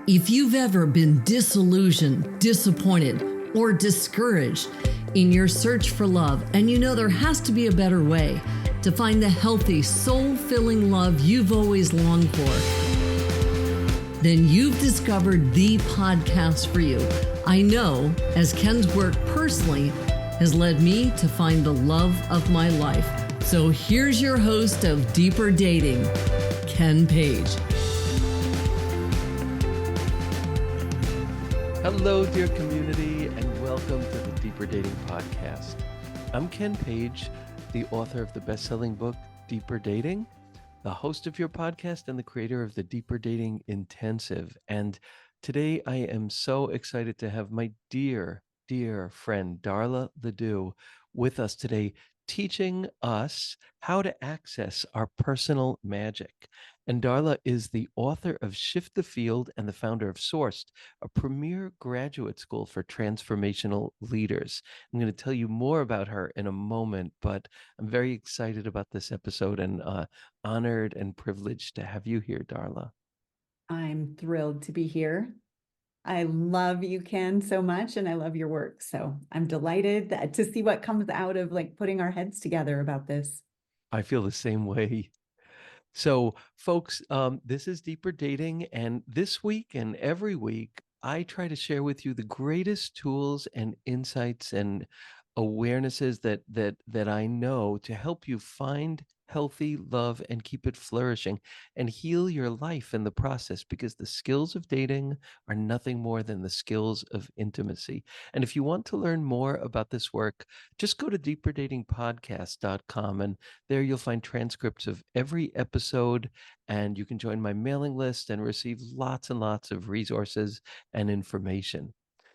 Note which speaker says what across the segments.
Speaker 1: If you've ever been disillusioned, disappointed, or discouraged in your search for love, and you know there has to be a better way to find the healthy, soul-filling love you've always longed for, then you've discovered the podcast for you. I know, as Ken's work personally has led me to find the love of my life. So here's your host of Deeper Dating, Ken Page.
Speaker 2: Hello, dear community, and welcome to the Deeper Dating Podcast. I'm Ken Page, the author of the best-selling book, Deeper Dating, the host of your podcast, and the creator of the Deeper Dating Intensive. And today I am so excited to have my dear friend, Darla LeDoux, with us today, teaching us how to access our personal magic. And Darla is the author of Shift the Field and the founder of Sourced, a premier graduate school for transformational leaders. I'm going to tell you more about her in a moment, but I'm very excited about this episode and honored and privileged to have you here, Darla.
Speaker 3: I'm thrilled to be here. I love you, Ken, so much, and I love your work. So I'm delighted to see what comes out of putting our heads together about this.
Speaker 2: I feel the same way. So, folks, this is Deeper Dating, and this week and every week, I try to share with you the greatest tools and insights and awarenesses that I know to help you find healthy love and keep it flourishing and heal your life in the process, because the skills of dating are nothing more than the skills of intimacy. And if you want to learn more about this work, just go to deeperdatingpodcast.com, and there you'll find transcripts of every episode, and you can join my mailing list and receive lots and lots of resources and information.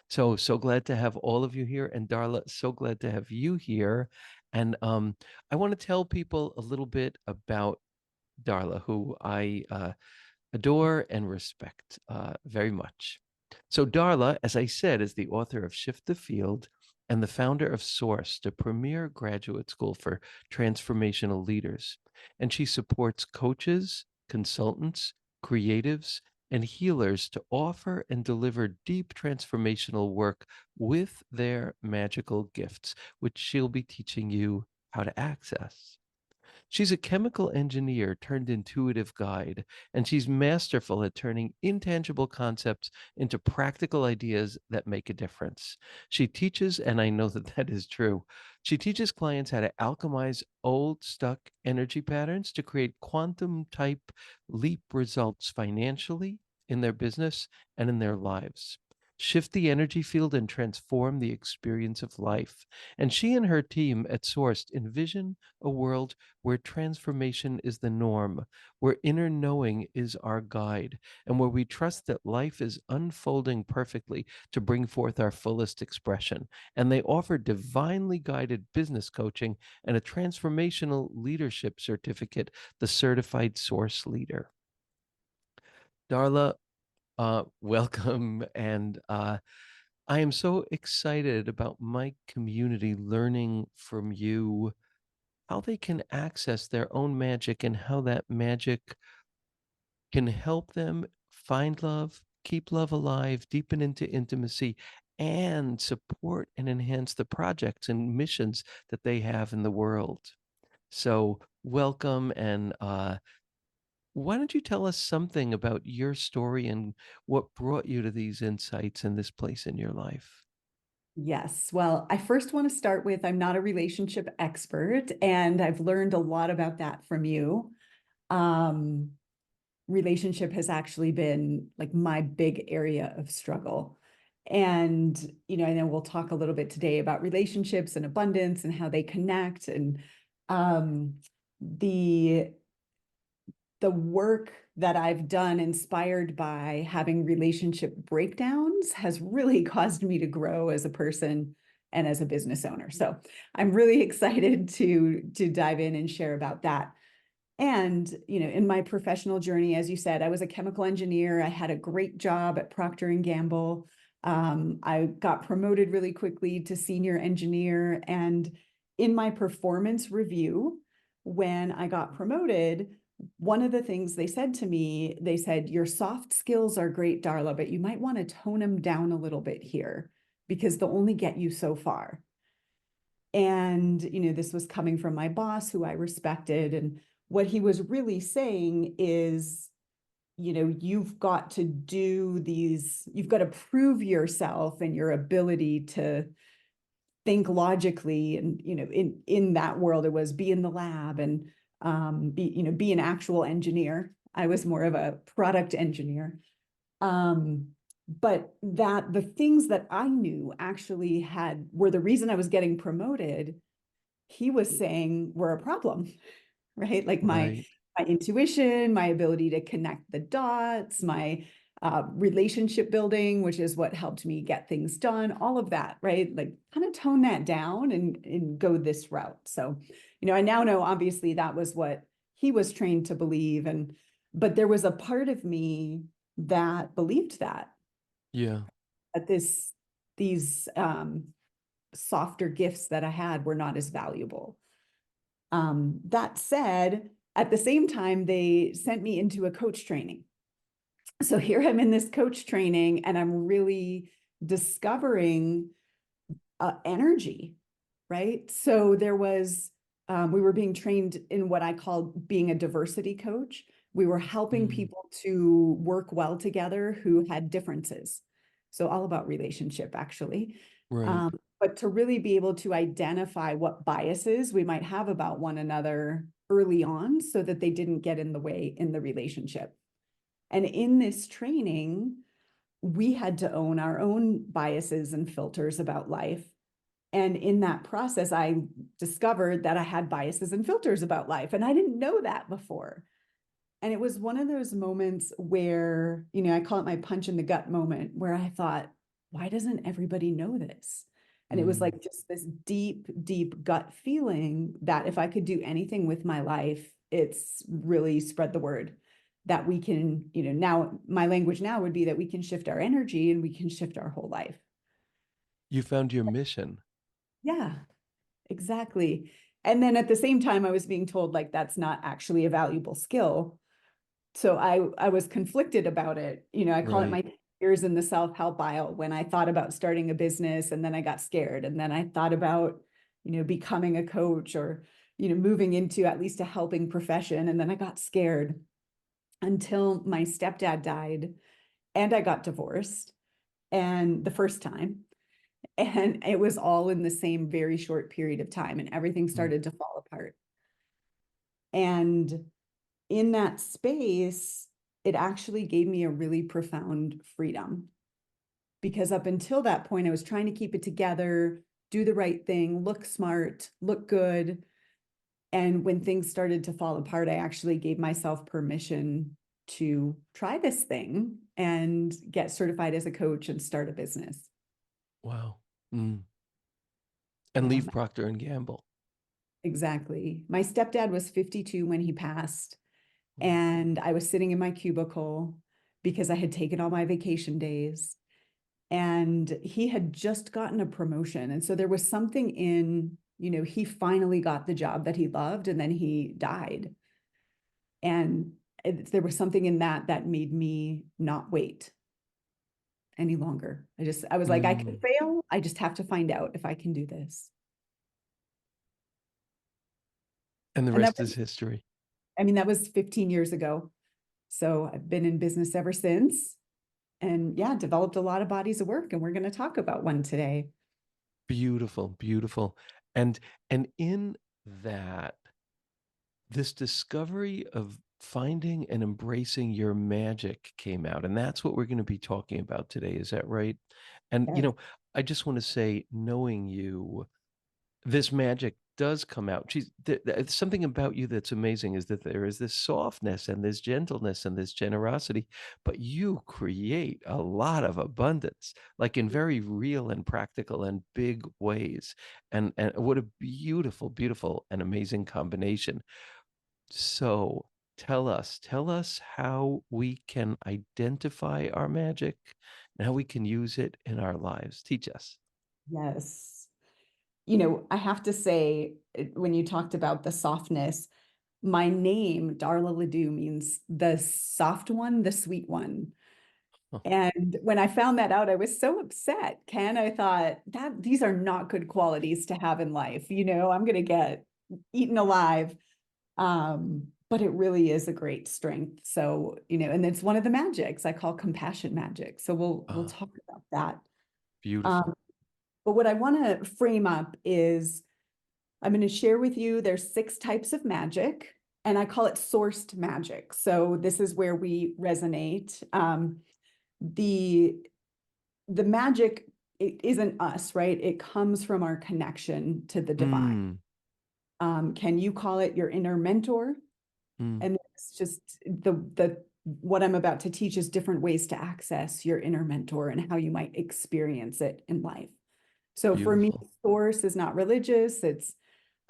Speaker 2: So glad to have all of you here. And Darla, so glad to have you here. And I want to tell people a little bit about Darla, who I adore and respect very much. So Darla, as I said, is the author of Shift the Field and the founder of Sourced, a premier graduate school for transformational leaders. And she supports coaches, consultants, creatives, and healers to offer and deliver deep transformational work with their magical gifts, which she'll be teaching you how to access. She's a chemical engineer turned intuitive guide, and she's masterful at turning intangible concepts into practical ideas that make a difference. She teaches, and I know that is true, she teaches clients how to alchemize old, stuck energy patterns to create quantum-type leap results financially, in their business, and in their lives. Shift the energy field and transform the experience of life. And she and her team at Sourced envision a world where transformation is the norm, where inner knowing is our guide, and where we trust that life is unfolding perfectly to bring forth our fullest expression. And they offer divinely guided business coaching and a transformational leadership certificate, the Certified Source Leader. Darla, welcome. And I am so excited about my community learning from you how they can access their own magic and how that magic can help them find love, keep love alive, deepen into intimacy, and support and enhance the projects and missions that they have in the world. So welcome. And why don't you tell us something about your story and what brought you to these insights in this place in your life?
Speaker 3: Yes. Well, I first want to start with I'm not a relationship expert, and I've learned a lot about that from you. Relationship has actually been my big area of struggle. And, I know we'll talk a little bit today about relationships and abundance and how they connect. And the work that I've done inspired by having relationship breakdowns has really caused me to grow as a person and as a business owner. So I'm really excited to dive in and share about that. And, in my professional journey, as you said, I was a chemical engineer. I had a great job at Procter & Gamble. I got promoted really quickly to senior engineer. And in my performance review, when I got promoted, one of the things they said to me, they said, your soft skills are great, Darla, but you might want to tone them down a little bit here because they'll only get you so far. And, this was coming from my boss who I respected. And what he was really saying is, you've got to you've got to prove yourself and your ability to think logically. And, in that world, it was be in the lab and be an actual engineer. I was more of a product engineer. But that the things that I knew actually were the reason I was getting promoted, he was saying were a problem, right? Like
Speaker 2: Right.
Speaker 3: my intuition, my ability to connect the dots, my relationship building, which is what helped me get things done, all of that, right? Like kind of tone that down and go this route. So, I now know obviously that was what he was trained to believe. But there was a part of me that believed that
Speaker 2: Yeah.
Speaker 3: these softer gifts that I had were not as valuable. That said, at the same time, they sent me into a coach training. So here I'm in this coach training and I'm really discovering energy, right? So there was, we were being trained in what I call being a diversity coach. We were helping people to work well together who had differences. So all about relationship, actually.
Speaker 2: Right.
Speaker 3: But to really be able to identify what biases we might have about one another early on so that they didn't get in the way in the relationship. And in this training, we had to own our own biases and filters about life. And in that process, I discovered that I had biases and filters about life. And I didn't know that before. And it was one of those moments where, I call it my punch in the gut moment, where I thought, why doesn't everybody know this? And it was like just this deep, deep gut feeling that if I could do anything with my life, it's really spread the word that we can, now my language now would be that we can shift our energy and we can shift our whole life.
Speaker 2: You found your mission.
Speaker 3: Yeah, exactly. And then at the same time, I was being told like that's not actually a valuable skill. So I was conflicted about it. I call it
Speaker 2: Right.
Speaker 3: my years in the self-help aisle when I thought about starting a business and then I got scared. And then I thought about, becoming a coach or, moving into at least a helping profession. And then I got scared until my stepdad died and I got divorced and the first time. And it was all in the same very short period of time and everything started to fall apart. And in that space, it actually gave me a really profound freedom because up until that point, I was trying to keep it together, do the right thing, look smart, look good. And when things started to fall apart, I actually gave myself permission to try this thing and get certified as a coach and start a business.
Speaker 2: Wow. And leave Procter and Gamble.
Speaker 3: Exactly. My stepdad was 52 when he passed. And I was sitting in my cubicle because I had taken all my vacation days. And he had just gotten a promotion. And so there was something in, he finally got the job that he loved and then he died. And there was something in that made me not wait any longer. I was like, I can fail. I just have to find out if I can do this.
Speaker 2: And the
Speaker 3: And
Speaker 2: rest is history.
Speaker 3: that was 15 years ago. So I've been in business ever since. And yeah, developed a lot of bodies of work. And we're going to talk about one today.
Speaker 2: Beautiful, beautiful. And in that, this discovery of finding and embracing your magic came out. And that's what we're going to be talking about today. Is that right? And,
Speaker 3: Yes.
Speaker 2: I just want to say, knowing you, this magic does come out. Something about you that's amazing is that there is this softness and this gentleness and this generosity, but you create a lot of abundance, like in very real and practical and big ways. And what a beautiful, beautiful and amazing combination. So tell us how we can identify our magic and how we can use it in our lives. Teach us.
Speaker 3: Yes. I have to say, when you talked about the softness, my name, Darla LeDoux, means the soft one, the sweet one.
Speaker 2: Huh.
Speaker 3: And when I found that out, I was so upset, Ken. I thought that these are not good qualities to have in life. I'm going to get eaten alive. But it really is a great strength. So, and it's one of the magics I call compassion magic. So we'll talk about that.
Speaker 2: Beautiful.
Speaker 3: But what I want to frame up is I'm going to share with you there's 6 types of magic, and I call it sourced magic. So this is where we resonate. The magic, it isn't us, right? It comes from our connection to the divine. Can you call it your inner mentor? And it's just the what I'm about to teach is different ways to access your inner mentor and how you might experience it in life. So for me,
Speaker 2: Beautiful.
Speaker 3: source is not religious. It's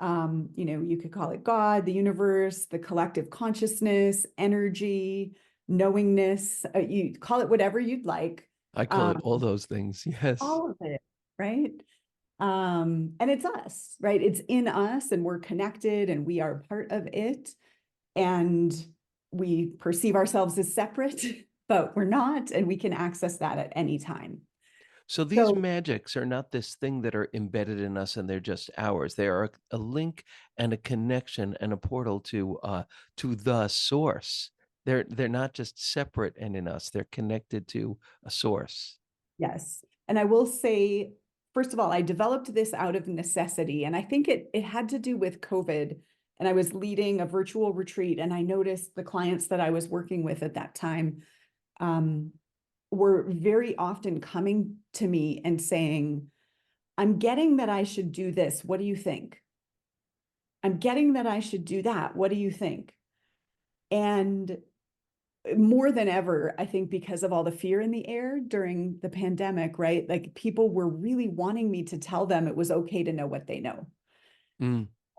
Speaker 3: you could call it God, the universe, the collective consciousness, energy, knowingness. You call it whatever you'd like.
Speaker 2: I call it all those things. Yes.
Speaker 3: All of it, right? And it's us, right? It's in us, and we're connected, and we are part of it. And we perceive ourselves as separate, but we're not, and we can access that at any time.
Speaker 2: So these magics are not this thing that are embedded in us and they're just ours. They are a link and a connection and a portal to the source. They're not just separate and in us. They're connected to a source.
Speaker 3: Yes. And I will say, first of all, I developed this out of necessity. And I think it had to do with COVID. And I was leading a virtual retreat, and I noticed the clients that I was working with at that time were very often coming to me and saying, I'm getting that I should do this. What do you think? I'm getting that I should do that. What do you think? And more than ever, I think because of all the fear in the air during the pandemic, right? Like people were really wanting me to tell them it was okay to know what they know.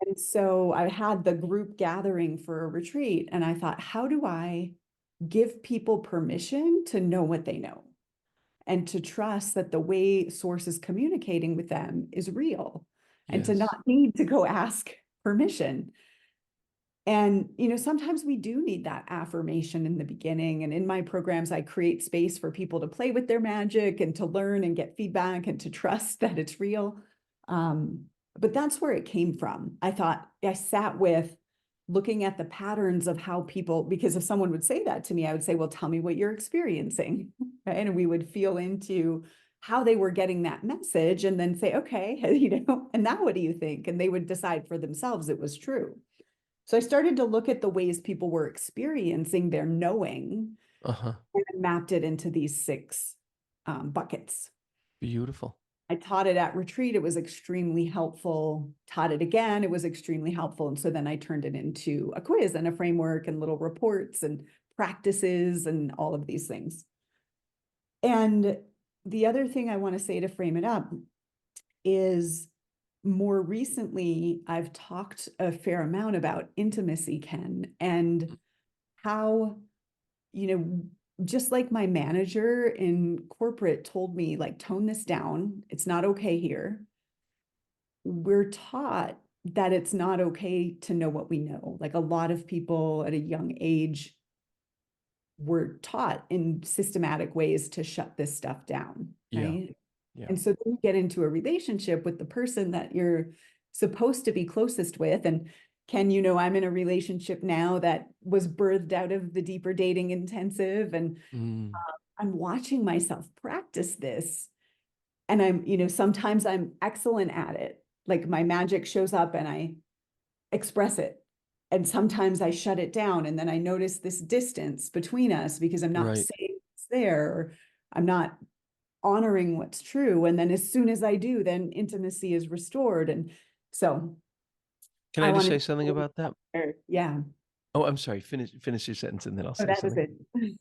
Speaker 3: And so I had the group gathering for a retreat, and I thought, how do I give people permission to know what they know and to trust that the way source is communicating with them is real, and to
Speaker 2: Yes.
Speaker 3: not need to go ask permission? And, sometimes we do need that affirmation in the beginning. And in my programs, I create space for people to play with their magic and to learn and get feedback and to trust that it's real. But that's where it came from. I sat with looking at the patterns of how people, because if someone would say that to me, I would say, well, tell me what you're experiencing. Right? And we would feel into how they were getting that message and then say, okay, and now what do you think? And they would decide for themselves it was true. So I started to look at the ways people were experiencing their knowing and mapped it into these 6 buckets.
Speaker 2: Beautiful.
Speaker 3: I taught it at retreat. It was extremely helpful. Taught it again. It was extremely helpful. And so then I turned it into a quiz and a framework and little reports and practices and all of these things. And the other thing I want to say to frame it up is, more recently, I've talked a fair amount about intimacy, Ken, and how, just like my manager in corporate told me, like, tone this down. It's not okay here. We're taught that it's not okay to know what we know. Like a lot of people at a young age were taught in systematic ways to shut this stuff down, right?
Speaker 2: Yeah.
Speaker 3: And so then you get into a relationship with the person that you're supposed to be closest with. And Ken, I'm in a relationship now that was birthed out of the deeper dating intensive. And I'm watching myself practice this. And sometimes I'm excellent at it. Like my magic shows up and I express it. And sometimes I shut it down. And then I notice this distance between us because I'm not saying it's there, or I'm not honoring what's true. And then as soon as I do, then intimacy is restored. And so
Speaker 2: Can I just say something about that?
Speaker 3: Yeah.
Speaker 2: Oh, I'm sorry. Finish your sentence and then I'll say
Speaker 3: that was
Speaker 2: something.
Speaker 3: it.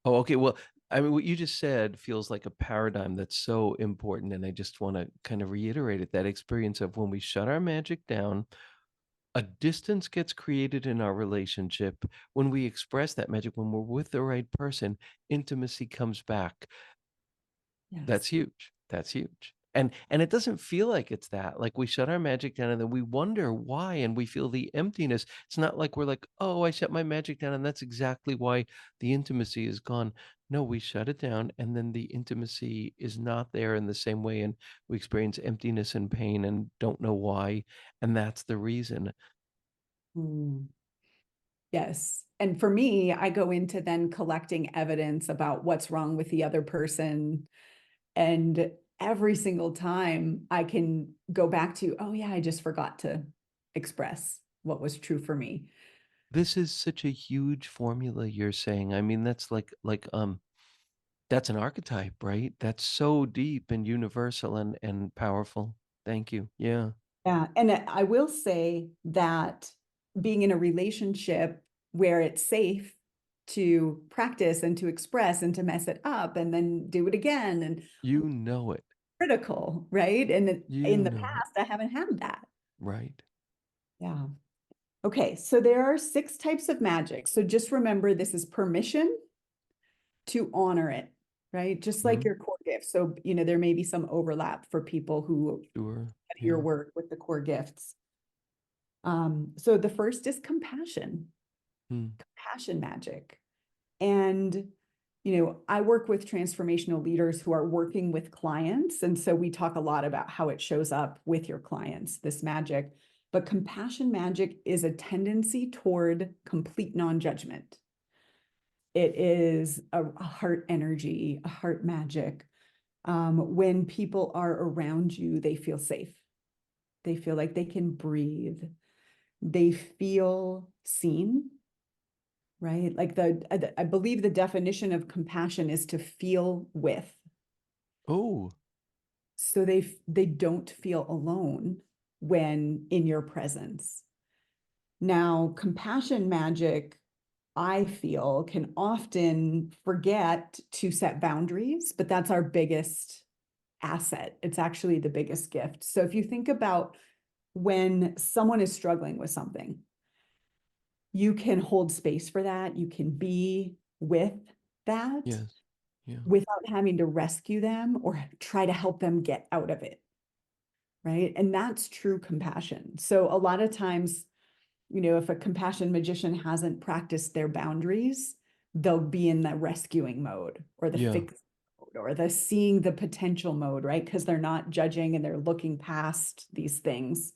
Speaker 2: Oh, okay. Well, I mean, what you just said feels like a paradigm that's so important. And I just want to kind of reiterate it, that experience of when we shut our magic down, a distance gets created in our relationship. When we express that magic, when we're with the right person, intimacy comes back.
Speaker 3: Yes.
Speaker 2: That's huge. That's huge. And it doesn't feel like it's that. Like we shut our magic down and then we wonder why and we feel the emptiness. It's not like we're like, "Oh, I shut my magic down and that's exactly why the intimacy is gone." No, we shut it down and then the intimacy is not there in the same way and we experience emptiness and pain and don't know why, and that's the reason.
Speaker 3: Mm, yes. And for me, I go into then collecting evidence about what's wrong with the other person. And every single time I can go back to, oh, yeah, I just forgot to express what was true for me.
Speaker 2: This is such a huge formula you're saying. I mean, that's that's an archetype, right? That's so deep and universal and powerful. Thank you. Yeah.
Speaker 3: Yeah. And I will say that being in a relationship where it's safe to practice and to express and to mess it up and then do it again and
Speaker 2: You know it.
Speaker 3: critical, right? And
Speaker 2: You
Speaker 3: in the
Speaker 2: know it.
Speaker 3: past, I haven't had that.
Speaker 2: Right.
Speaker 3: Yeah. Okay. So there are 6 types of magic. So just remember this is permission to honor it, right? Just like
Speaker 2: Mhm.
Speaker 3: your core gifts. So, there may be some overlap for people who
Speaker 2: Sure.
Speaker 3: study your
Speaker 2: Yeah.
Speaker 3: work with the core gifts. So the first is compassion,
Speaker 2: Mm.
Speaker 3: compassion magic. And, I work with transformational leaders who are working with clients. And so we talk a lot about how it shows up with your clients, this magic. But compassion magic is a tendency toward complete non-judgment. It is a heart energy, a heart magic. When people are around you, they feel safe. They feel like they can breathe. They feel seen, right? Like I believe the definition of compassion is to feel with.
Speaker 2: Oh,
Speaker 3: So they don't feel alone when in your presence. Now, compassion magic, I feel, can often forget to set boundaries, but that's our biggest asset. It's actually the biggest gift. So if you think about when someone is struggling with something, you can hold space for that. You can be with that
Speaker 2: yes. Yeah.
Speaker 3: without having to rescue them or try to help them get out of it. Right. And that's true compassion. So a lot of times, if a compassion magician hasn't practiced their boundaries, they'll be in the rescuing mode or the
Speaker 2: Yeah.
Speaker 3: fix mode or the seeing the potential mode, right? Because they're not judging and they're looking past these things.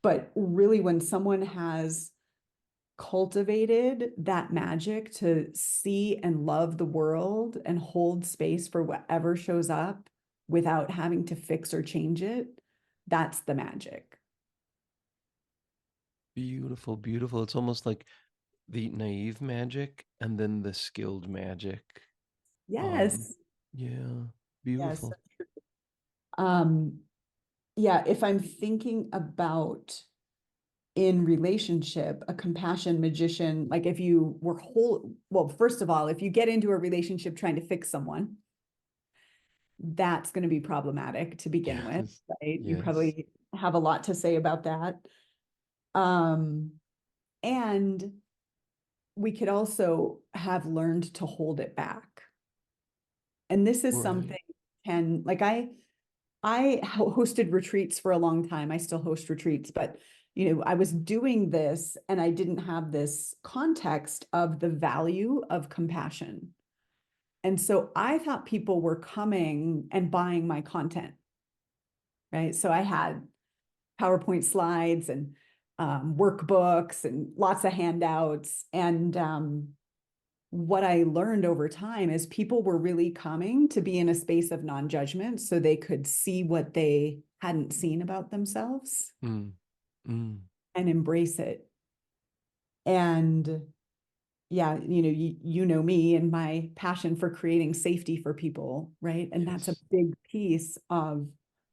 Speaker 3: But really, when someone has cultivated that magic to see and love the world and hold space for whatever shows up without having to fix or change it, that's the magic.
Speaker 2: Beautiful, beautiful. It's almost like the naive magic and then the skilled magic. Um,
Speaker 3: Yes.
Speaker 2: yeah.
Speaker 3: Yes.
Speaker 2: Beautiful.
Speaker 3: Um, yeah, if I'm thinking about in relationship, a compassion magician, like if you were well, first of all, if you get into a relationship trying to fix someone, that's going to be problematic to begin with,
Speaker 2: Yes.
Speaker 3: right? You
Speaker 2: Yes.
Speaker 3: probably have a lot to say about that. Um, and we could also have learned to hold it back. And this is
Speaker 2: Right.
Speaker 3: something I hosted retreats for a long time. I still host retreats, but I was doing this and I didn't have this context of the value of compassion. And so I thought people were coming and buying my content, right? So I had PowerPoint slides and workbooks and lots of handouts. And what I learned over time is people were really coming to be in a space of non-judgment so they could see what they hadn't seen about themselves
Speaker 2: Mm. Mm.
Speaker 3: and embrace it. And yeah, you know me and my passion for creating safety for people, right? And that's a
Speaker 2: Yes.
Speaker 3: big piece of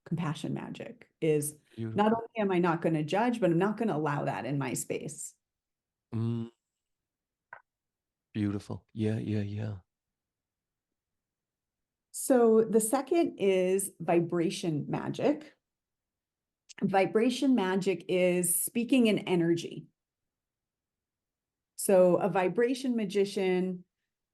Speaker 3: compassion magic is not
Speaker 2: Beautiful.
Speaker 3: only am I not going to judge, but I'm not going to allow that in my space.
Speaker 2: Mm. Beautiful. Yeah, yeah, yeah.
Speaker 3: So the second is vibration magic. Vibration magic is speaking in energy. So a vibration magician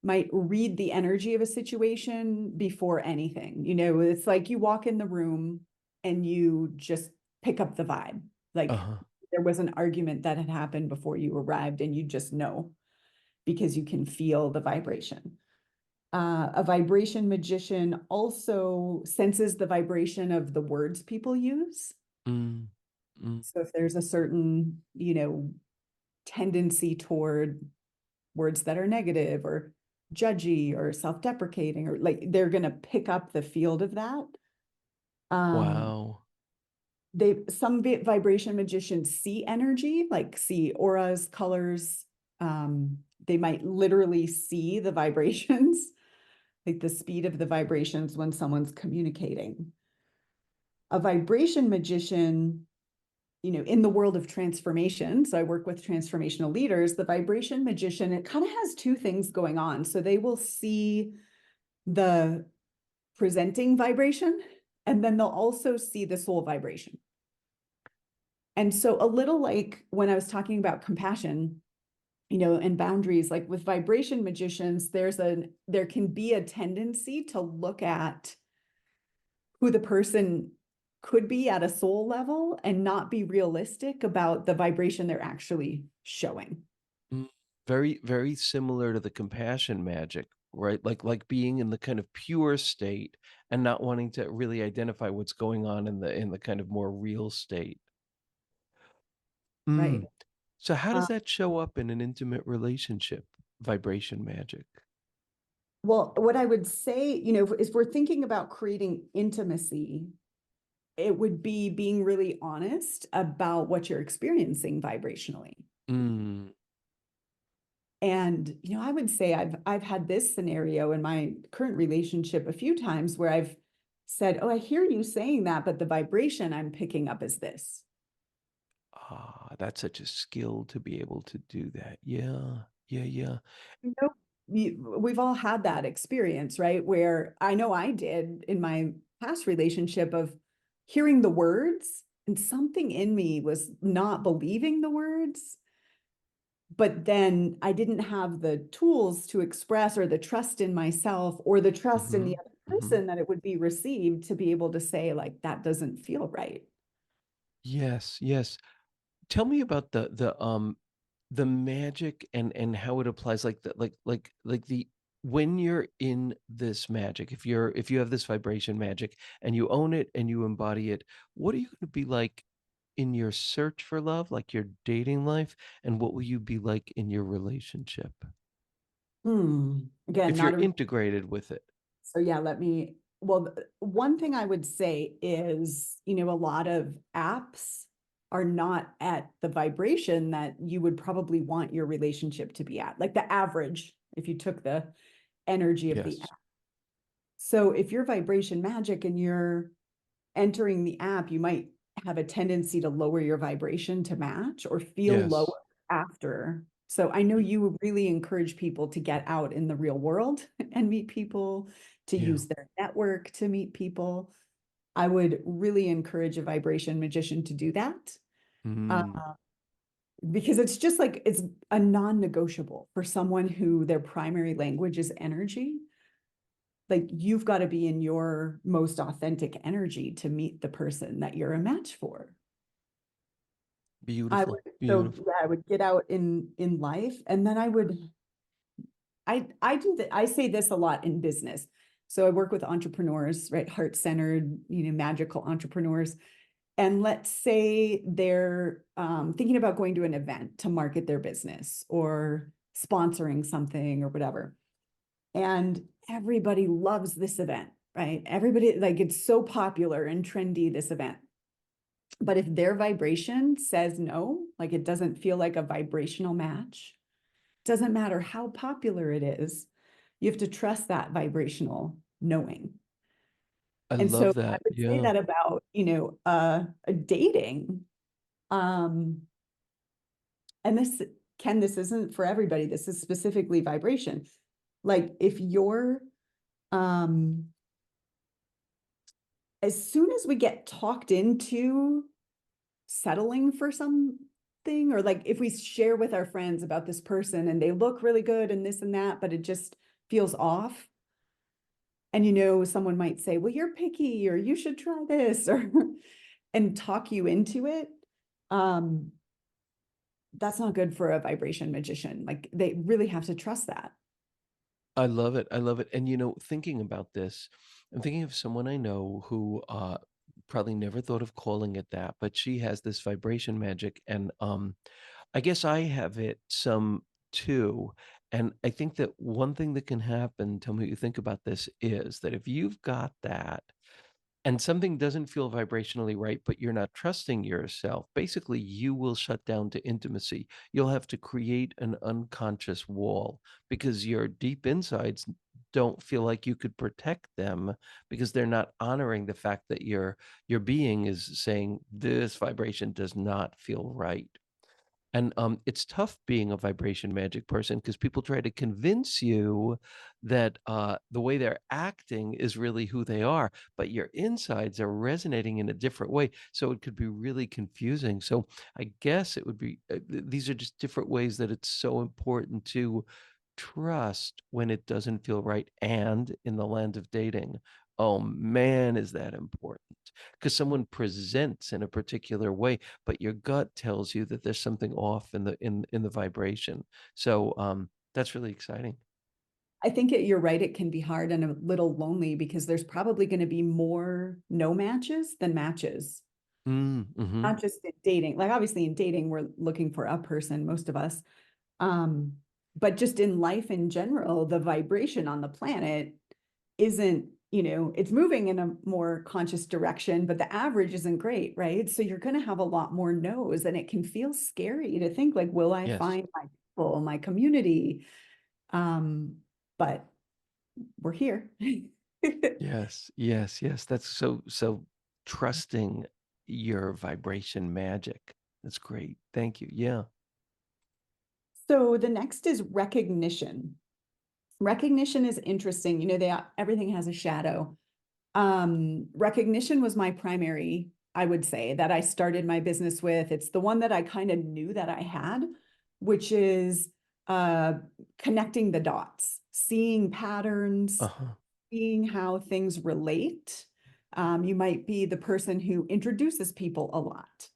Speaker 3: might read the energy of a situation before anything. You know, it's like you walk in the room and you just pick up the vibe. Like
Speaker 2: Uh-huh.
Speaker 3: there was an argument that had happened before you arrived, and you just know because you can feel the vibration. A vibration magician also senses the vibration of the words people use.
Speaker 2: Mm, mm.
Speaker 3: So if there's a certain, you know, tendency toward words that are negative or judgy or self-deprecating, or like they're going to pick up the field of that.
Speaker 2: Wow.
Speaker 3: Some vibration magicians see energy, like see auras, colors. They might literally see the vibrations, like the speed of the vibrations when someone's communicating. A vibration magician, you know, in the world of transformation, so I work with transformational leaders, the vibration magician, it kind of has two things going on. So they will see the presenting vibration, and then they'll also see the soul vibration. And so a little like when I was talking about compassion, you know, and boundaries, like with vibration magicians, there can be a tendency to look at who the person could be at a soul level and not be realistic about the vibration they're actually showing.
Speaker 2: Mm. Very, very similar to the compassion magic, right? Like being in the kind of pure state and not wanting to really identify what's going on in the kind of more real state.
Speaker 3: Right.
Speaker 2: Mm. So how
Speaker 3: Uh,
Speaker 2: does that show up in an intimate relationship, vibration magic?
Speaker 3: well, what I would say, you know, if we're thinking about creating intimacy, it would be being really honest about what you're experiencing vibrationally.
Speaker 2: Mm.
Speaker 3: And, you know, I would say I've had this scenario in my current relationship a few times where I've said, "Oh, I hear you saying that, but the vibration I'm picking up is this."
Speaker 2: Ah, that's such a skill to be able to do that. Yeah, yeah, yeah.
Speaker 3: You know, we've all had that experience, right? Where I know I did in my past relationship of hearing the words, and something in me was not believing the words, but then I didn't have the tools to express, or the trust in myself, or the trust in
Speaker 2: Mm-hmm.
Speaker 3: the other
Speaker 2: Mm-hmm.
Speaker 3: person that it would be received to be able to say, like, that doesn't feel right.
Speaker 2: Yes, yes. Tell me about the magic and how it applies, like the like the when you're in this magic, if you have this vibration magic and you own it and you embody it, what are you going to be like in your search for love, like your dating life, and what will you be like in your relationship
Speaker 3: Again,
Speaker 2: if you're
Speaker 3: not a
Speaker 2: integrated with it?
Speaker 3: So yeah, well, one thing I would say is, you know, a lot of apps are not at the vibration that you would probably want your relationship to be at, like the average, if you took the energy of the
Speaker 2: Yes.
Speaker 3: app. So if you're vibration magic and you're entering the app, you might have a tendency to lower your vibration to match or feel
Speaker 2: Yes.
Speaker 3: lower after. So I know you would really encourage people to get out in the real world and meet people, to
Speaker 2: Yeah.
Speaker 3: use their network to meet people. I would really encourage a vibration magician to do that. Uh,
Speaker 2: Mm.
Speaker 3: because it's just like it's a non-negotiable for someone who their primary language is energy. Like you've got to be in your most authentic energy to meet the person that you're a match for. I would
Speaker 2: Beautiful.
Speaker 3: so
Speaker 2: Beautiful.
Speaker 3: yeah, I would get out in life, and then I do that. I say this a lot in business. So I work with entrepreneurs, right? Heart-centered, you know, magical entrepreneurs. And let's say they're thinking about going to an event to market their business or sponsoring something or whatever. And everybody loves this event, right? Everybody, like, it's so popular and trendy, this event. But if their vibration says no, like it doesn't feel like a vibrational match, doesn't matter how popular it is, you have to trust that vibrational knowing.
Speaker 2: I
Speaker 3: And so
Speaker 2: love
Speaker 3: I
Speaker 2: that.
Speaker 3: would say
Speaker 2: Yeah.
Speaker 3: that about, you know, a dating. Um, and this isn't for everybody. This is specifically vibration. Like if you're, um, as soon as we get talked into settling for something, or like if we share with our friends about this person and they look really good and this and that, but it just feels off, and you know, someone might say, well, you're picky, or you should try this, or and talk you into it, that's not good for a vibration magician. Like, they really have to trust that.
Speaker 2: I love it. I love it. And thinking about this, I'm thinking of someone I know who probably never thought of calling it that, but she has this vibration magic, and I guess I have it some too. And I think that one thing that can happen, tell me what you think about this, is that if you've got that and something doesn't feel vibrationally right, but you're not trusting yourself, basically you will shut down to intimacy. You'll have to create an unconscious wall because your deep insides don't feel like you could protect them because they're not honoring the fact that your being is saying this vibration does not feel right. And it's tough being a vibration magic person because people try to convince you that the way they're acting is really who they are, but your insides are resonating in a different way. So it could be really confusing. So I guess it would be, these are just different ways that it's so important to trust when it doesn't feel right. And in the land of dating, oh man, is that important? Because someone presents in a particular way, but your gut tells you that there's something off in the vibration. So that's really exciting.
Speaker 3: I think you're right. It can be hard and a little lonely because there's probably going to be more no matches than matches.
Speaker 2: Mm-hmm.
Speaker 3: Not just in dating. Like, obviously in dating, we're looking for a person, most of us. Um, but just in life in general, the vibration on the planet isn't, it's moving in a more conscious direction, but the average isn't great, right? So you're going to have a lot more no's, and it can feel scary to think, like, will I
Speaker 2: Yes.
Speaker 3: find my people, my community? But we're here.
Speaker 2: Yes. Yes. Yes. That's so trusting your vibration magic. That's great. Thank you. Yeah.
Speaker 3: So the next is recognition. Recognition is interesting. Everything has a shadow. Recognition was my primary, I would say, that I started my business with. It's the one that I kind of knew that I had, which is connecting the dots, seeing patterns,
Speaker 2: Uh-huh.
Speaker 3: seeing how things relate. You might be the person who introduces people a lot.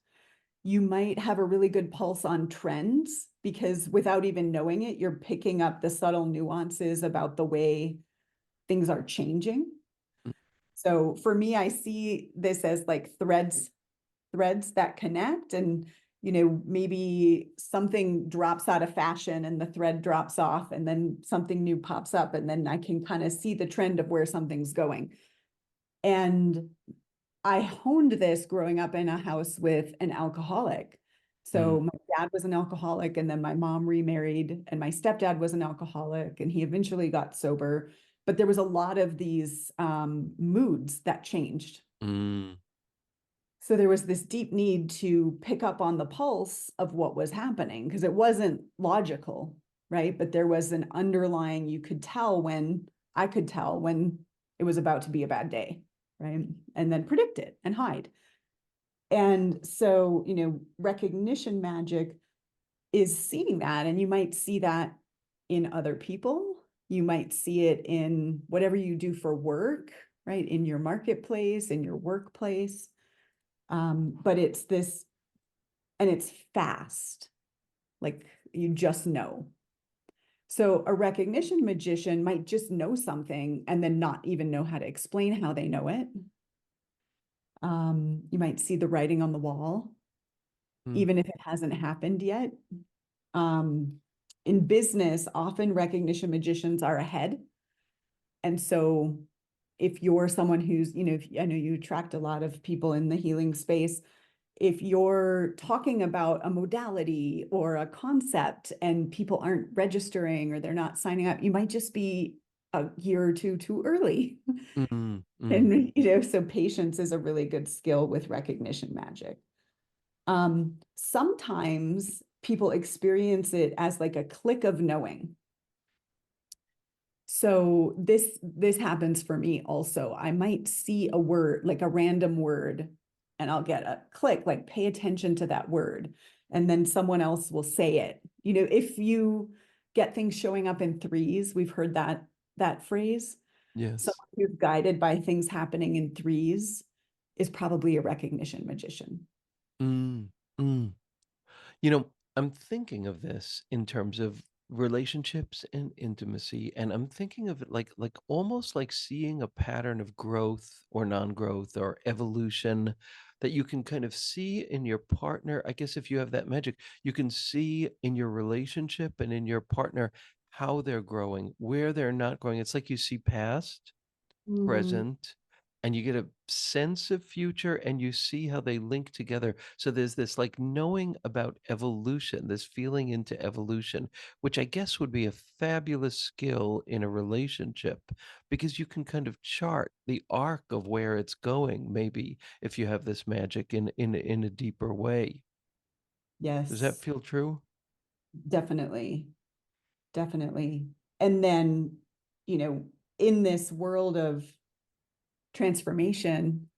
Speaker 3: You might have a really good pulse on trends because without even knowing it, you're picking up the subtle nuances about the way things are changing. So for me, I see this as like threads that connect, and maybe something drops out of fashion and the thread drops off, and then something new pops up, and then I can kind of see the trend of where something's going. And I honed this growing up in a house with an alcoholic. So
Speaker 2: Mm.
Speaker 3: my dad was an alcoholic, and then my mom remarried, and my stepdad was an alcoholic, and he eventually got sober. But there was a lot of these moods that changed.
Speaker 2: Mm.
Speaker 3: So there was this deep need to pick up on the pulse of what was happening because it wasn't logical, right? But there was an underlying, I could tell when it was about to be a bad day, right? And then predict it and hide. And so, recognition magic is seeing that, and you might see that in other people. You might see it in whatever you do for work, right? In your marketplace, in your workplace. But it's this, and it's fast, like you just know. So a recognition magician might just know something and then not even know how to explain how they know it. You might see the writing on the wall,
Speaker 2: Mm.
Speaker 3: even if it hasn't happened yet. In business, often recognition magicians are ahead. And so if you're someone who's, I know you attract a lot of people in the healing space. If you're talking about a modality or a concept and people aren't registering or they're not signing up, you might just be a year or two too early.
Speaker 2: Mm. Mm.
Speaker 3: And, so patience is a really good skill with recognition magic. Sometimes people experience it as like a click of knowing. So this happens for me also. I might see a word, like a random word, and I'll get a click, like pay attention to that word. And then someone else will say it. If you get things showing up in threes, we've heard that that phrase.
Speaker 2: Yes.
Speaker 3: Someone who's guided by things happening in threes is probably a recognition magician.
Speaker 2: Mm, mm. You know, I'm thinking of this in terms of relationships and intimacy, and I'm thinking of it like almost like seeing a pattern of growth or non-growth or evolution that you can kind of see in your partner. I guess if you have that magic, you can see in your relationship and in your partner how they're growing, where they're not growing. It's like you see past,
Speaker 3: Mm,
Speaker 2: present, and you get a sense of future and you see how they link together. So there's this like knowing about evolution, this feeling into evolution, which I guess would be a fabulous skill in a relationship because you can kind of chart the arc of where it's going, maybe if you have this magic in a deeper way. Does that
Speaker 3: yes,
Speaker 2: feel true?
Speaker 3: definitely, definitely. And then, you know, in this world of transformation,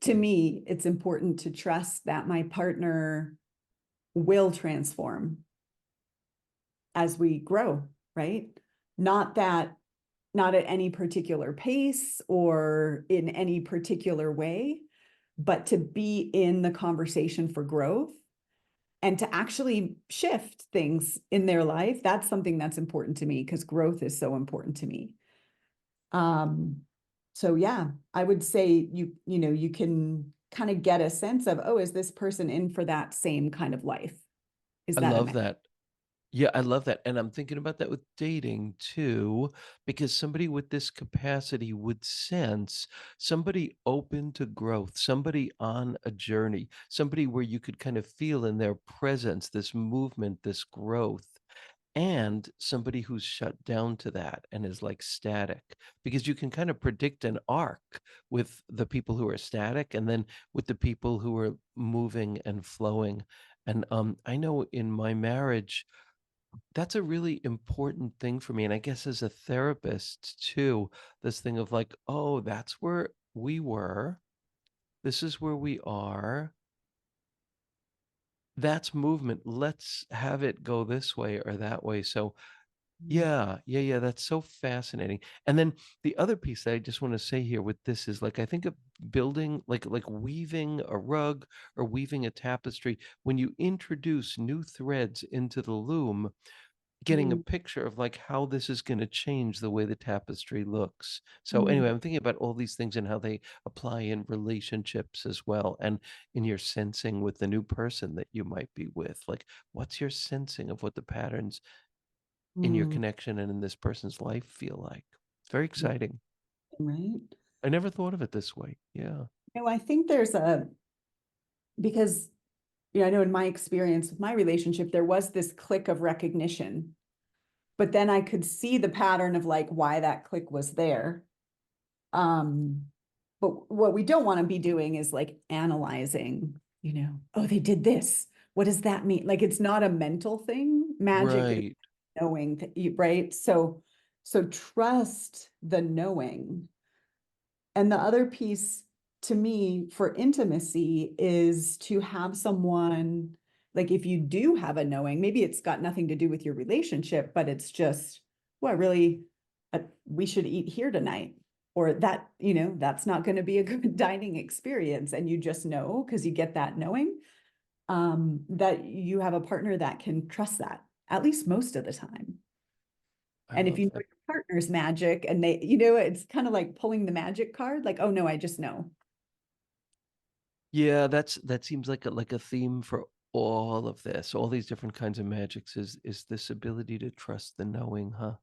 Speaker 3: to me, it's important to trust that my partner will transform as we grow, right? Not that, not at any particular pace or in any particular way, but to be in the conversation for growth and to actually shift things in their life. That's something that's important to me because growth is so important to me. Um, so yeah, I would say you know, you can kind of get a sense of, oh, is this person in for that same kind of life? Is
Speaker 2: I
Speaker 3: that a
Speaker 2: love
Speaker 3: match?
Speaker 2: that. Yeah, I love that. And I'm thinking about that with dating too, because somebody with this capacity would sense somebody open to growth, somebody on a journey, somebody where you could kind of feel in their presence this movement, this growth, and somebody who's shut down to that and is like static, because you can kind of predict an arc with the people who are static and then with the people who are moving and flowing. And I know in my marriage, that's a really important thing for me, and I guess as a therapist too, this thing of like, "Oh, that's where we were. This is where we are. That's movement. Let's have it go this way or that way." So, yeah, yeah, yeah, that's so fascinating. And then the other piece that I just wanna say here with this is, like, I think of building like weaving a rug or weaving a tapestry. When you introduce new threads into the loom, getting a
Speaker 3: Mm,
Speaker 2: picture of like how this is going to change the way the tapestry looks. So
Speaker 3: mm,
Speaker 2: anyway, I'm thinking about all these things and how they apply in relationships as well, and in your sensing with the new person that you might be with. Like, what's your sensing of what the patterns in your
Speaker 3: mm,
Speaker 2: connection and in this person's life feel like? It's very
Speaker 3: yeah,
Speaker 2: exciting.
Speaker 3: right.
Speaker 2: I never thought of it this way. Yeah.
Speaker 3: No, I think there's a, because, you know, I know in my experience with my relationship, there was this click of recognition, but then I could see the pattern of like why that click was there. Um, but what we don't want to be doing is like analyzing, you know, oh, they did this. What does that mean? Like it's not a mental thing. Magic is
Speaker 2: Right.
Speaker 3: knowing that you, right? So trust the knowing. And the other piece to me for intimacy is to have someone, like if you do have a knowing, maybe it's got nothing to do with your relationship, but it's just, well, really, we should eat here tonight. Or that, you know, that's not going to be a good dining experience. And you just know because you get that knowing, that you have a partner that can trust that, at least most of the time.
Speaker 2: I
Speaker 3: And if
Speaker 2: love
Speaker 3: you know
Speaker 2: that.
Speaker 3: your partner's magic and they, you know, it's kind of like pulling the magic card, like, oh no, I just know.
Speaker 2: Yeah, that seems like a theme for all of this. All these different kinds of magics is this ability to trust the knowing, huh?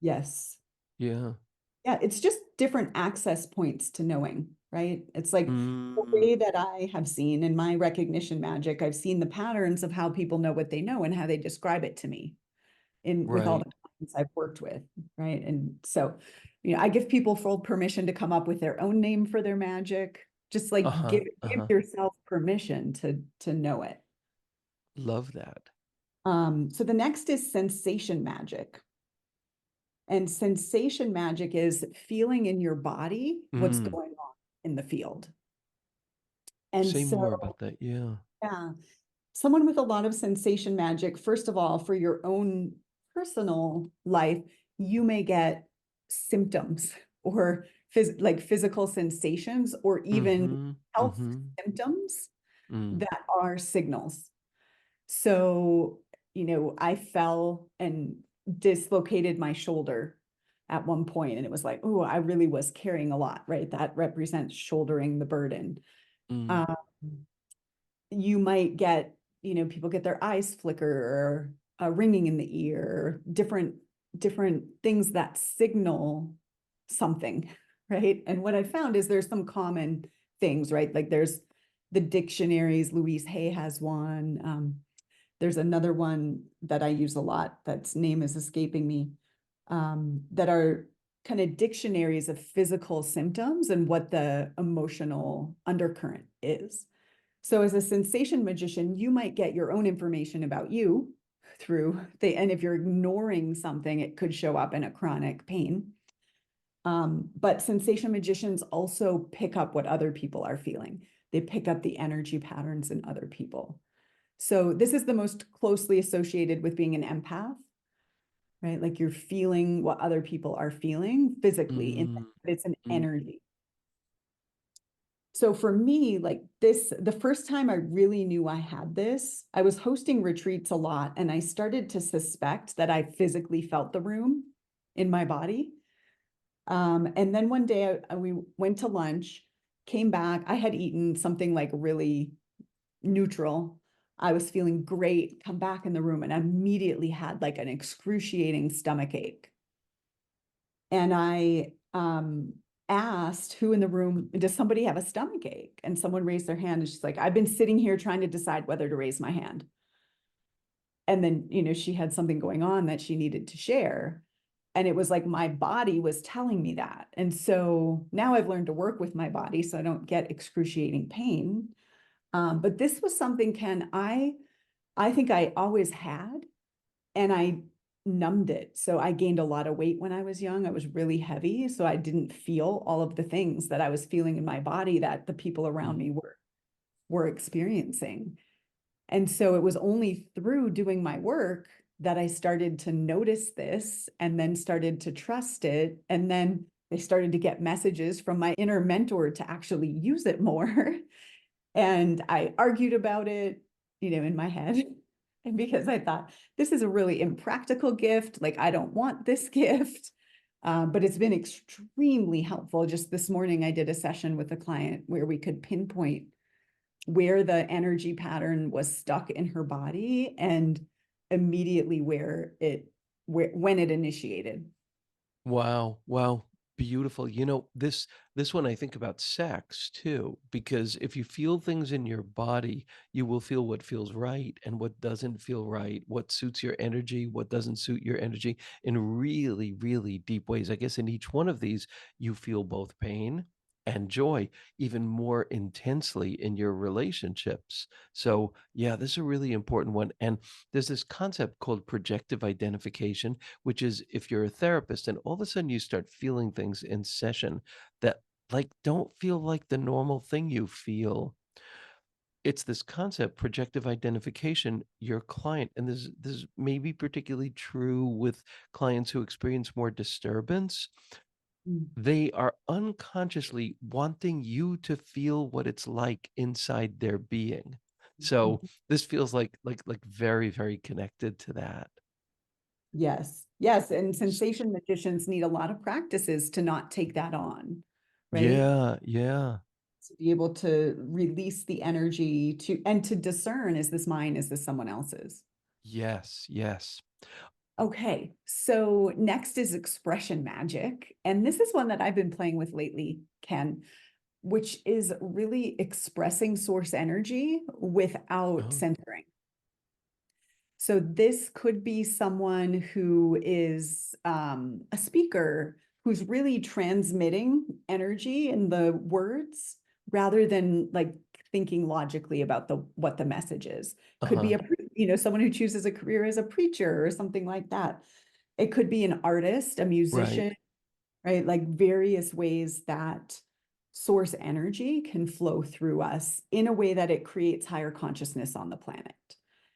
Speaker 3: Yes.
Speaker 2: Yeah.
Speaker 3: Yeah, it's just different access points to knowing, right? It's like the
Speaker 2: Mm,
Speaker 3: way that I have seen in my recognition magic, I've seen the patterns of how people know what they know and how they describe it to me in with all the
Speaker 2: right.
Speaker 3: clients I've worked with, right? And so, you know, I give people full permission to come up with their own name for their magic. Just like
Speaker 2: Uh-huh.
Speaker 3: give
Speaker 2: Uh-huh.
Speaker 3: yourself permission to know it.
Speaker 2: Love that.
Speaker 3: So the next is sensation magic. And sensation magic is feeling in your body what's
Speaker 2: Mm.
Speaker 3: going on in the field. And
Speaker 2: Say
Speaker 3: so,
Speaker 2: more about that. Yeah.
Speaker 3: yeah, someone with a lot of sensation magic, first of all, for your own personal life, you may get symptoms or like physical sensations or even
Speaker 2: Mm-hmm.
Speaker 3: health
Speaker 2: Mm-hmm.
Speaker 3: symptoms
Speaker 2: Mm.
Speaker 3: that are signals. So, I fell and dislocated my shoulder at one point, and it was like, oh, I really was carrying a lot, right? That represents shouldering the burden.
Speaker 2: Mm.
Speaker 3: Um, you might get, people get their eyes flicker or a ringing in the ear, different things that signal something, right? And what I found is there's some common things, right? Like there's the dictionaries. Louise Hay has one. There's another one that I use a lot, that's name is escaping me, that are kind of dictionaries of physical symptoms and what the emotional undercurrent is. So as a sensation magician, you might get your own information about you and if you're ignoring something, it could show up in a chronic pain. But sensation magicians also pick up what other people are feeling. They pick up the energy patterns in other people. So this is the most closely associated with being an empath, right? Like you're feeling what other people are feeling physically,
Speaker 2: Mm.
Speaker 3: but it's an
Speaker 2: Mm.
Speaker 3: energy. So for me, like this, the first time I really knew I had this, I was hosting retreats a lot, and I started to suspect that I physically felt the room in my body. And then one day we went to lunch, came back. I had eaten something like really neutral. I was feeling great, come back in the room, and I immediately had like an excruciating stomach ache. And I asked who in the room, does somebody have a stomach ache? And someone raised their hand, and she's like, I've been sitting here trying to decide whether to raise my hand. And then, she had something going on that she needed to share. And it was like my body was telling me that. And so now I've learned to work with my body so I don't get excruciating pain. But this was something, Ken, I think I always had, and I numbed it. So I gained a lot of weight when I was young. I was really heavy, so I didn't feel all of the things that I was feeling in my body that the people around
Speaker 2: Mm.
Speaker 3: me were experiencing. And so it was only through doing my work that I started to notice this and then started to trust it. And then I started to get messages from my inner mentor to actually use it more. And I argued about it, in my head. And because I thought this is a really impractical gift, like I don't want this gift. But it's been extremely helpful. Just this morning, I did a session with a client where we could pinpoint where the energy pattern was stuck in her body and immediately when it initiated.
Speaker 2: Wow. Wow. Beautiful. This one I think about sex too, because if you feel things in your body, you will feel what feels right and what doesn't feel right, what suits your energy, what doesn't suit your energy in really, really deep ways. I guess in each one of these, you feel both pain and joy even more intensely in your relationships. So, yeah, this is a really important one. And there's this concept called projective identification, which is if you're a therapist and all of a sudden you start feeling things in session that like don't feel like the normal thing you feel. It's this concept, projective identification, your client, and this may be particularly true with clients who experience more disturbance.
Speaker 3: Mm.
Speaker 2: They are unconsciously wanting you to feel what it's like inside their being. So this feels like very, very connected to that.
Speaker 3: Yes, yes. And sensation magicians need a lot of practices to not take that on, right?
Speaker 2: Yeah, yeah.
Speaker 3: To be able to release the energy and to discern, is this mine? Is this someone else's?
Speaker 2: Yes, yes.
Speaker 3: Okay, so next is expression magic. And this is one that I've been playing with lately, Ken, which is really expressing source energy without
Speaker 2: Oh,
Speaker 3: censoring. So this could be someone who is a speaker who's really transmitting energy in the words rather than like thinking logically about what the message is. Could be
Speaker 2: uh-huh.
Speaker 3: someone who chooses a career as a preacher or something like that. It could be an artist, a
Speaker 2: Right.
Speaker 3: musician, right? Like various ways that source energy can flow through us in a way that it creates higher consciousness on the planet.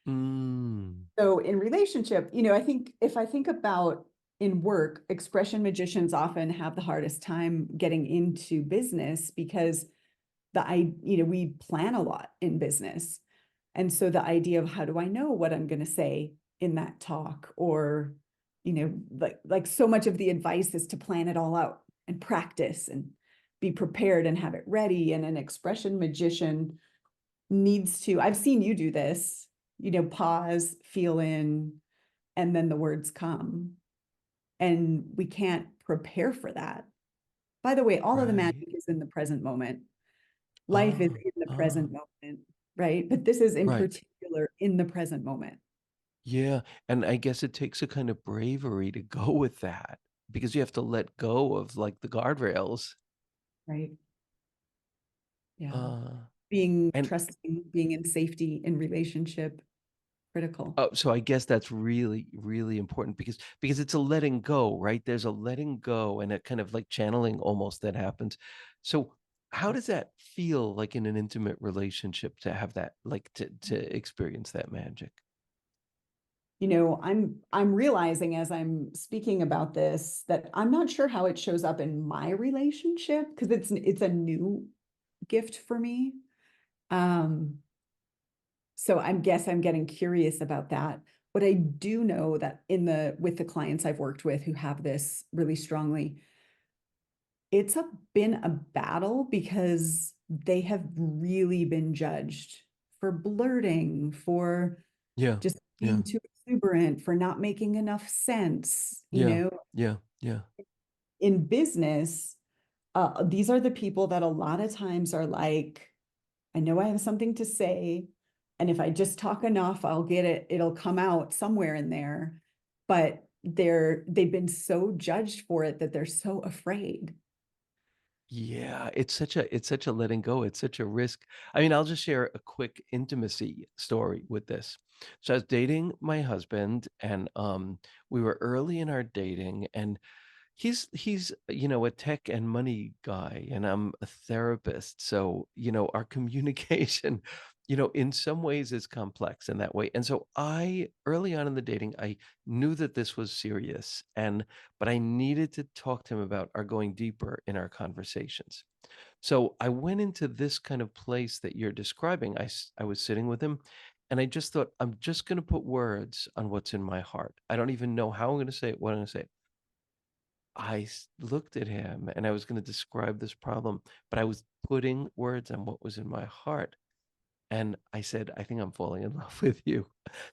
Speaker 2: Mm.
Speaker 3: So in relationship, I think if I think about in work, expression magicians often have the hardest time getting into business because we plan a lot in business. And so the idea of how do I know what I'm going to say in that talk, or, like so much of the advice is to plan it all out and practice and be prepared and have it ready. And an expression magician needs to, I've seen you do this, pause, feel in, and then the words come. And we can't prepare for that. By the way, all of the
Speaker 2: Right.
Speaker 3: magic is in the present moment. Life is
Speaker 2: Ah,
Speaker 3: in the
Speaker 2: ah,
Speaker 3: present moment, right? But this is in
Speaker 2: right.
Speaker 3: particular in the present moment,
Speaker 2: Yeah. And I guess it takes a kind of bravery to go with that because you have to let go of like the guardrails.
Speaker 3: right? Yeah.
Speaker 2: Uh,
Speaker 3: Being
Speaker 2: and
Speaker 3: trusting, being in safety, in relationship, critical.
Speaker 2: oh, so I guess that's really, really important because it's a letting go, right? There's a letting go and a kind of like channeling almost that happens. So how does that feel like in an intimate relationship to have that, like to experience that magic?
Speaker 3: I'm realizing as I'm speaking about this that I'm not sure how it shows up in my relationship because it's a new gift for me. Um, so I'm getting curious about that. But I do know that with the clients I've worked with who have this really strongly, been a battle because they have really been judged for blurting, for
Speaker 2: Yeah.
Speaker 3: just
Speaker 2: Yeah.
Speaker 3: being too exuberant, for not making enough sense,
Speaker 2: Yeah. Yeah. Yeah.
Speaker 3: in business. These are the people that a lot of times are like, I know I have something to say, and if I just talk enough, I'll get it, it'll come out somewhere in there. But they've been so judged for it that they're so afraid.
Speaker 2: Yeah, it's such a letting go. It's such a risk. I mean, I'll just share a quick intimacy story with this. So I was dating my husband and we were early in our dating and he's a tech and money guy and I'm a therapist. So, our communication, in some ways is complex in that way. And so I early on in the dating, I knew that this was serious but I needed to talk to him about our going deeper in our conversations. So I went into this kind of place that you're describing. I was sitting with him and I just thought, I'm just going to put words on what's in my heart. I don't even know how I'm going to say it, what I'm going to say. Looked at him and I was going to describe this problem, but I was putting words on what was in my heart. And I said, I think I'm falling in love with you.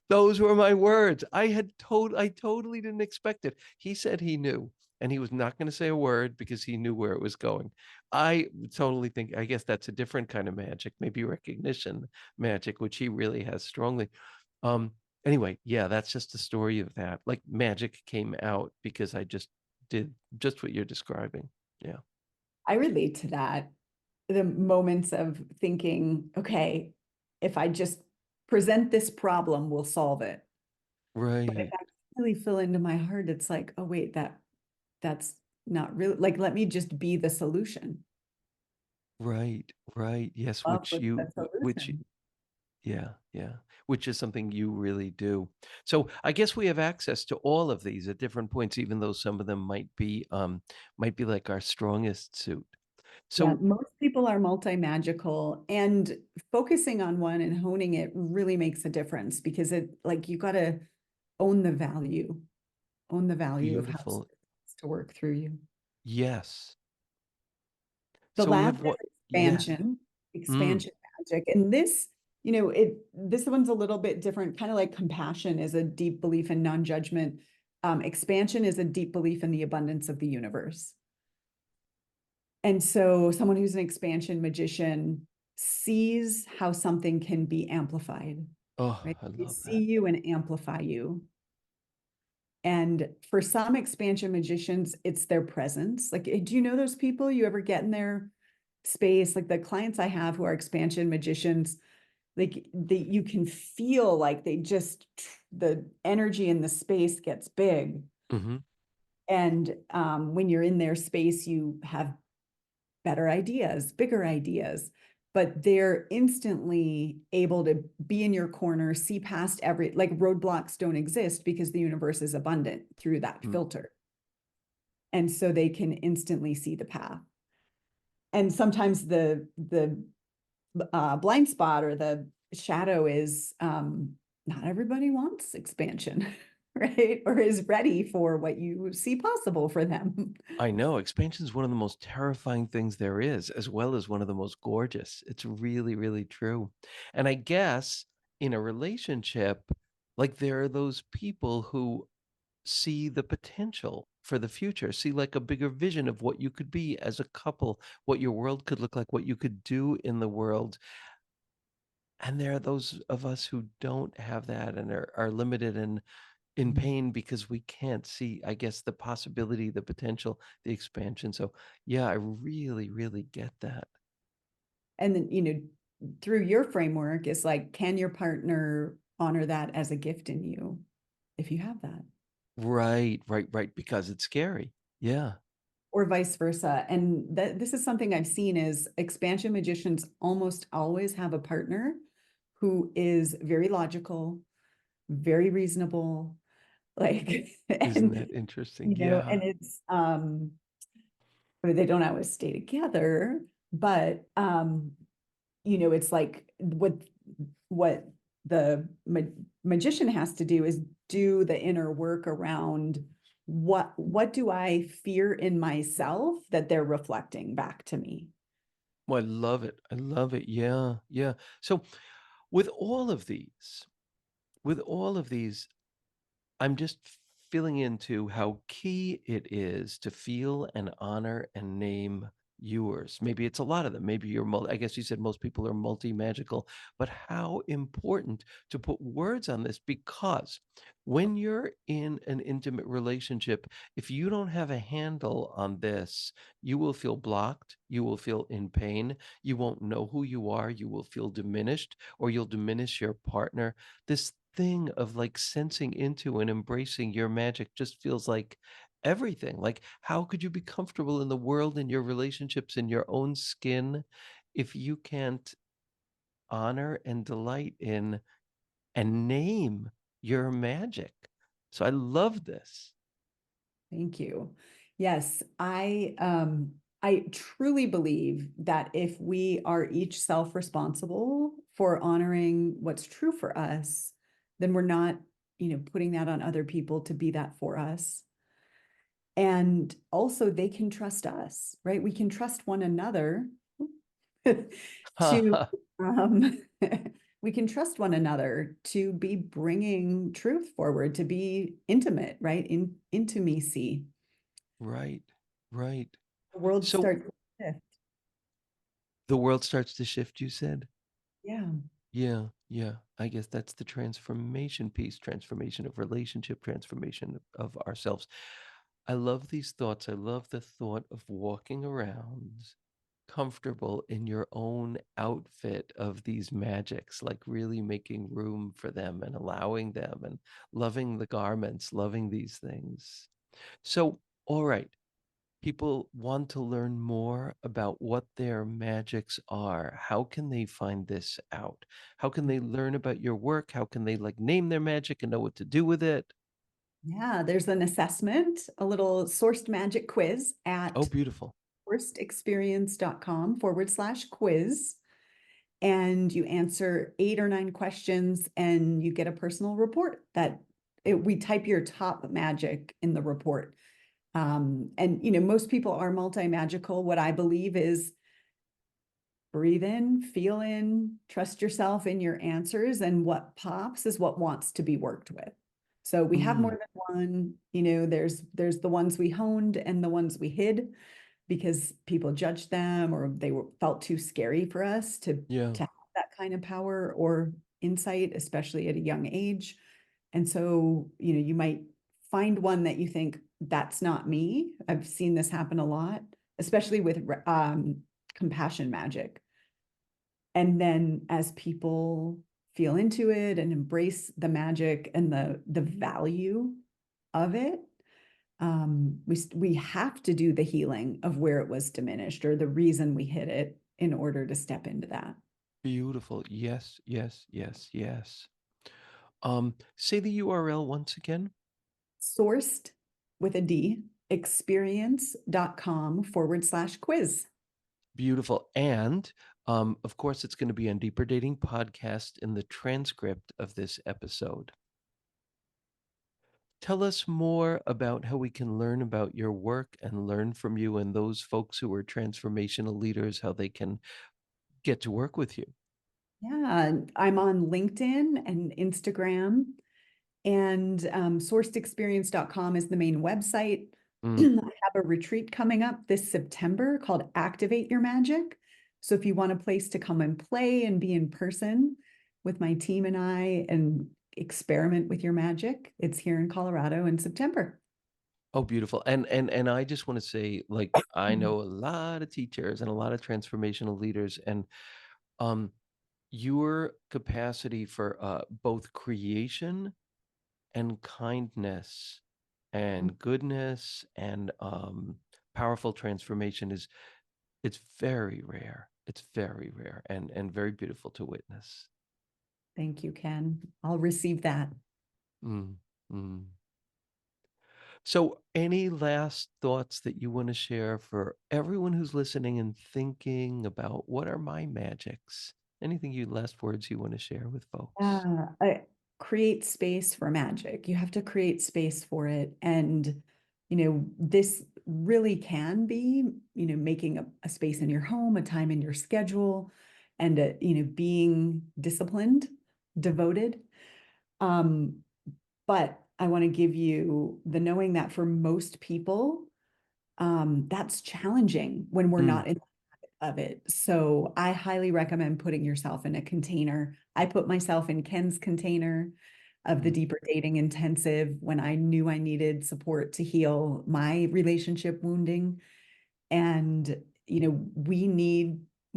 Speaker 2: Those were my words. I totally didn't expect it. He said he knew, and he was not going to say a word because he knew where it was going. I totally think, I guess that's a different kind of magic, maybe recognition magic, which he really has strongly. Um, anyway, yeah, that's just the story of that. Like magic came out because I just did just what you're describing. Yeah.
Speaker 3: I relate to that. The moments of thinking, okay, if I just present this problem, we'll solve it. But if
Speaker 2: Right.
Speaker 3: I really feel into my heart, it's like, oh wait, that's not really, like, let me just be the solution.
Speaker 2: Right. Right. Yes,
Speaker 3: Love with the
Speaker 2: which
Speaker 3: solution.
Speaker 2: yeah, yeah, which is something you really do. So I guess we have access to all of these at different points, even though some of them might be like our strongest suit.
Speaker 3: Yeah,
Speaker 2: So
Speaker 3: most people are multi-magical, and focusing on one and honing it really makes a difference because like, you got to own own the value of how it's
Speaker 2: beautiful.
Speaker 3: to work through you.
Speaker 2: Yes.
Speaker 3: The
Speaker 2: So we
Speaker 3: last
Speaker 2: have
Speaker 3: is
Speaker 2: what? Yes.
Speaker 3: expansion,
Speaker 2: Mm.
Speaker 3: expansion magic. And this one's a little bit different, kind of like compassion is a deep belief in non-judgment. Expansion is a deep belief in the abundance of the universe. And so someone who's an expansion magician sees how something can be amplified,
Speaker 2: Oh,
Speaker 3: right?
Speaker 2: I
Speaker 3: They
Speaker 2: love
Speaker 3: see
Speaker 2: that.
Speaker 3: you and amplify you. And for some expansion magicians, it's their presence. Like, do you know those people? You ever get in their space? Like the clients I have who are expansion magicians, like you can feel like the energy in the space gets big.
Speaker 2: Hmm.
Speaker 3: And when you're in their space, you have better ideas, bigger ideas, but they're instantly able to be in your corner, see past like roadblocks don't exist because the universe is abundant through that
Speaker 2: Mm.
Speaker 3: filter. And so they can instantly see the path. And sometimes the blind spot or the shadow is not everybody wants expansion, right? Or is ready for what you see possible for them.
Speaker 2: I know expansion is one of the most terrifying things there is, as well as one of the most gorgeous. It's really, really true. And I guess in a relationship, like there are those people who see the potential for the future, see like a bigger vision of what you could be as a couple, what your world could look like, what you could do in the world. And there are those of us who don't have that and are limited and in pain because we can't see, I guess, the possibility, the potential, the expansion. So, yeah, I really, really get that.
Speaker 3: And then, through your framework, it's like, can your partner honor that as a gift in you if you have that?
Speaker 2: Right, right, right. Because it's scary. Yeah.
Speaker 3: Or vice versa. And this is something I've seen is expansion magicians almost always have a partner who is very logical, very reasonable, like,
Speaker 2: Isn't
Speaker 3: and
Speaker 2: that interesting? Yeah.
Speaker 3: and it's I mean, they don't always stay together, but it's like what the magician has to do is do the inner work around what do I fear in myself that they're reflecting back to me.
Speaker 2: Well, I love it. I love it. Yeah. Yeah. So, with all of these, with all of these, I'm just feeling into how key it is to feel and honor and name yours. Maybe it's a lot of them. Maybe you're, I guess you said most people are multi magical, but how important to put words on this because when you're in an intimate relationship, if you don't have a handle on this, you will feel blocked. You will feel in pain. You won't know who you are. You will feel diminished or you'll diminish your partner. This thing of like sensing into and embracing your magic just feels like everything. Like, how could you be comfortable in the world, in your relationships, in your own skin, if you can't honor and delight in and name your magic? So I love this.
Speaker 3: Thank you. Yes, I truly believe that if we are each self-responsible for honoring what's true for us, then we're not, putting that on other people to be that for us. And also they can trust us, right? We can trust one another to um we can trust one another to be bringing truth forward, to be intimate, right? In intimacy.
Speaker 2: Right, right.
Speaker 3: The world
Speaker 2: So
Speaker 3: starts to shift.
Speaker 2: the world starts to shift, you said?
Speaker 3: Yeah.
Speaker 2: Yeah, yeah. I guess that's the transformation piece, transformation of relationship, transformation of ourselves. I love these thoughts. I love the thought of walking around comfortable in your own outfit of these magics, like really making room for them and allowing them and loving the garments, loving these things. So, all right, people want to learn more about what their magics are. How can they find this out? How can they learn about your work? How can they like name their magic and know what to do with it?
Speaker 3: Yeah, there's an assessment, a little sourced magic quiz
Speaker 2: Oh,
Speaker 3: at
Speaker 2: beautiful.
Speaker 3: firstexperience.com/quiz. And you answer 8 or 9 questions and you get a personal report that we type your top magic in the report. And most people are multi-magical. What I believe is breathe in, feel in, trust yourself in your answers, and what pops is what wants to be worked with. So we have more
Speaker 2: Mm,
Speaker 3: than one, there's the ones we honed and the ones we hid because people judged them or felt too scary for us
Speaker 2: yeah.
Speaker 3: to have that kind of power or insight, especially at a young age. And so, you might find one that you think that's not me. I've seen this happen a lot, especially with compassion magic. And then as people feel into it and embrace the magic and the value of it, we have to do the healing of where it was diminished or the reason we hid it in order to step into that.
Speaker 2: Beautiful. Yes, yes, yes, yes. Say the URL once again.
Speaker 3: Sourced with a D sourcedexperience.com/quiz.
Speaker 2: Beautiful. And of course, it's going to be on Deeper Dating Podcast in the transcript of this episode. Tell us more about how we can learn about your work and learn from you and those folks who are transformational leaders, how they can get to work with you.
Speaker 3: Yeah, I'm on LinkedIn and Instagram, and sourcedexperience.com is the main website. I have a retreat coming up this September called Activate Your Magic. So if you want a place to come and play and be in person with my team and I and experiment with your magic, it's here in Colorado in September.
Speaker 2: Oh, beautiful. And I just want to say, like, I know a lot of teachers and a lot of transformational leaders, and your capacity for both creation and kindness and goodness and powerful transformation it's very rare. It's very rare and very beautiful to witness.
Speaker 3: Thank you, Ken. I'll receive that.
Speaker 2: Mm, mm. So any last thoughts that you want to share for everyone who's listening and thinking about what are my magics? Anything last words you want to share with folks?
Speaker 3: Create space for magic. You have to create space for it. And, this really can be, making a space in your home, a time in your schedule, and, being disciplined, devoted. But I want to give you the knowing that for most people, that's challenging when we're not in the habit of it. So I highly recommend putting yourself in a container. I put myself in Ken's container of the Deeper Dating Intensive when I knew I needed support to heal my relationship wounding. And, we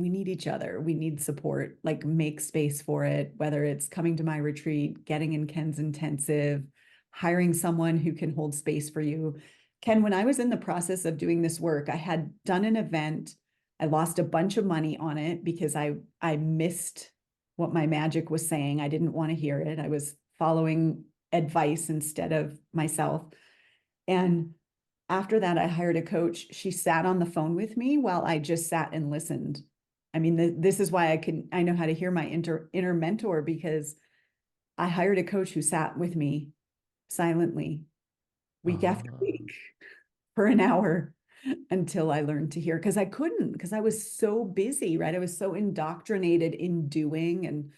Speaker 3: need each other. We need support, like make space for it, whether it's coming to my retreat, getting in Ken's intensive, hiring someone who can hold space for you. Ken, when I was in the process of doing this work, I had done an event. I lost a bunch of money on it because I missed what my magic was saying. I didn't want to hear it. I was following advice instead of myself. And after that, I hired a coach. She sat on the phone with me while I just sat and listened. I mean, this is why I know how to hear my inner mentor, because I hired a coach who sat with me silently week after week for an hour until I learned to hear, because I was so busy, right? I was so indoctrinated in doing and,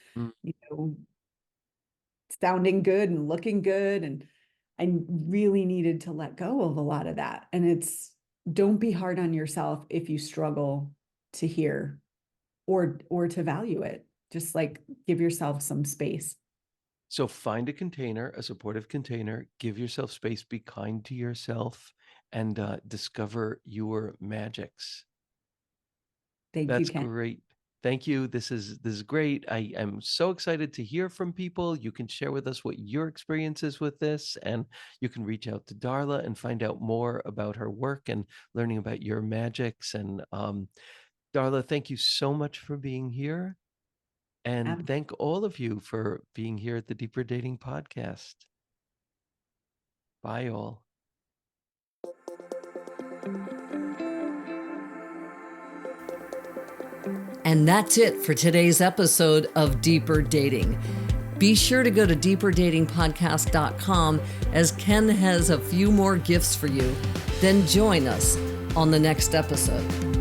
Speaker 3: sounding good and looking good. And I really needed to let go of a lot of that. And don't be hard on yourself if you struggle to hear or to value it. Just like give yourself some space.
Speaker 2: So find a container, a supportive container, give yourself space, be kind to yourself, and discover your magics.
Speaker 3: Thank you,
Speaker 2: That's
Speaker 3: Ken.
Speaker 2: great. Thank you. This is great. I am so excited to hear from people. You can share with us what your experience is with this, and you can reach out to Darla and find out more about her work and learning about your magics. And Darla, thank you so much for being here. And thank all of you for being here at the Deeper Dating Podcast. Bye, all.
Speaker 1: And that's it for today's episode of Deeper Dating. Be sure to go to deeperdatingpodcast.com, as Ken has a few more gifts for you. Then join us on the next episode.